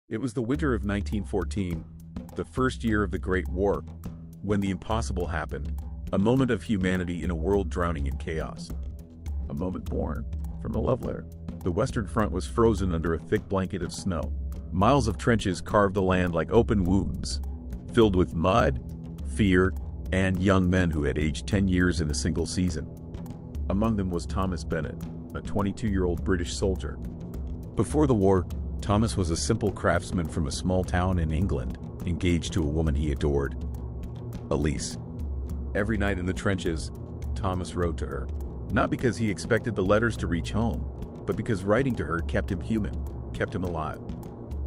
It was the winter of 1914, the first year of the Great War, when the impossible happened, a moment of humanity in a world drowning in chaos. A moment born from a love letter. The Western Front was frozen under a thick blanket of snow. Miles of trenches carved the land like open wounds, filled with mud, fear, and young men who had aged 10 years in a single season. Among them was Thomas Bennett, a 22-year-old British soldier. Before the war, Thomas was a simple craftsman from a small town in England, engaged to a woman he adored, Elise. Every night in the trenches, Thomas wrote to her, not because he expected the letters to reach home, but because writing to her kept him human, kept him alive.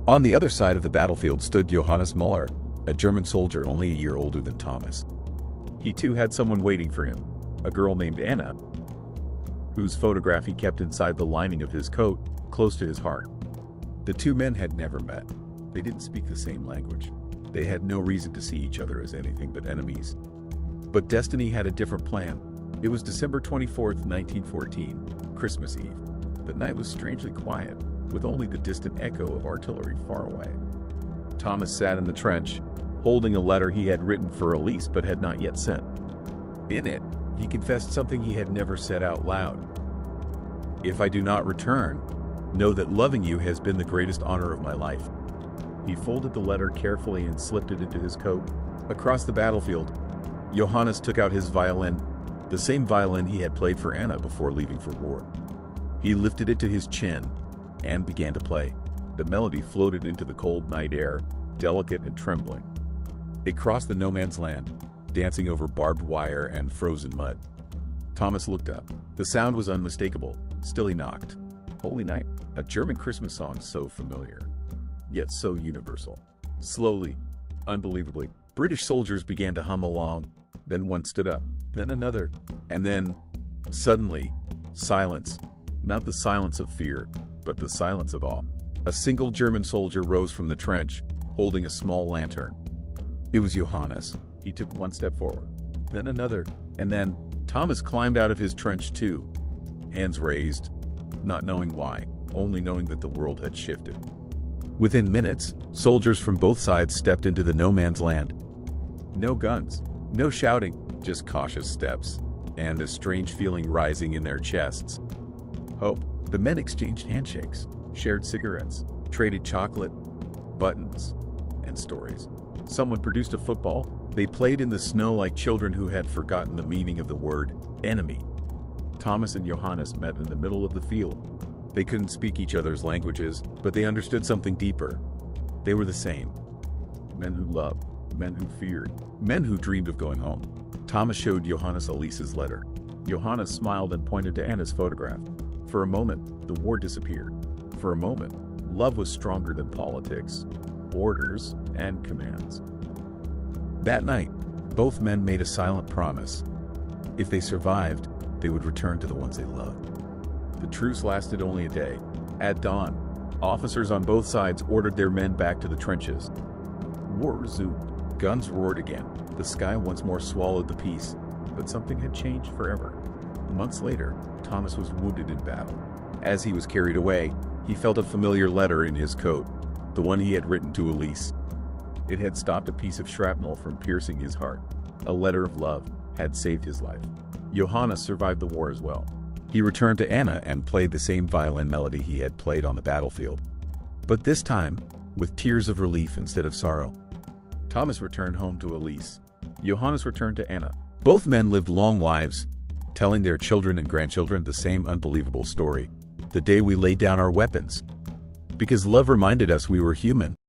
On the other side of the battlefield stood Johannes Müller, a German soldier only a year older than Thomas. He too had someone waiting for him, a girl named Anna, whose photograph he kept inside the lining of his coat, close to his heart. The two men had never met. They didn't speak the same language. They had no reason to see each other as anything but enemies. But destiny had a different plan. It was December 24th, 1914, Christmas Eve. The night was strangely quiet, with only the distant echo of artillery far away. Thomas sat in the trench, holding a letter he had written for Elise but had not yet sent. In it, he confessed something he had never said out loud. "If I do not return, know that loving you has been the greatest honor of my life." He folded the letter carefully and slipped it into his coat. Across the battlefield, Johannes took out his violin, the same violin he had played for Anna before leaving for war. He lifted it to his chin and began to play. The melody floated into the cold night air, delicate and trembling. It crossed the no-man's land, dancing over barbed wire and frozen mud. Thomas looked up. The sound was unmistakable. Still he knocked. Holy Night, a German Christmas song so familiar, yet so universal. Slowly, unbelievably, British soldiers began to hum along. Then one stood up, then another, and then, suddenly, silence. Not the silence of fear, but the silence of awe. A single German soldier rose from the trench, holding a small lantern. It was Johannes. He took one step forward, then another, and then Thomas climbed out of his trench too, hands raised, not knowing why, only knowing that the world had shifted. Within minutes, soldiers from both sides stepped into the no-man's land. No guns, no shouting, just cautious steps, and a strange feeling rising in their chests. Hope. The men exchanged handshakes, shared cigarettes, traded chocolate, buttons, and stories. Someone produced a football. They played in the snow like children who had forgotten the meaning of the word enemy. Thomas and Johannes met in the middle of the field. They couldn't speak each other's languages, but they understood something deeper. They were the same. Men who loved, men who feared, men who dreamed of going home. Thomas showed Johannes Elise's letter. Johannes smiled and pointed to Anna's photograph. For a moment, the war disappeared. For a moment, love was stronger than politics, orders, and commands. That night, both men made a silent promise. If they survived, they would return to the ones they loved. The truce lasted only a day. At dawn, officers on both sides ordered their men back to the trenches. War resumed. Guns roared again. The sky once more swallowed the peace, but something had changed forever. Months later, Thomas was wounded in battle. As he was carried away, he felt a familiar letter in his coat, the one he had written to Elise. It had stopped a piece of shrapnel from piercing his heart. A letter of love had saved his life. Johannes survived the war as well. He returned to Anna and played the same violin melody he had played on the battlefield. But this time, with tears of relief instead of sorrow. Thomas returned home to Elise. Johannes returned to Anna. Both men lived long lives, telling their children and grandchildren the same unbelievable story. The day we laid down our weapons. Because love reminded us we were human.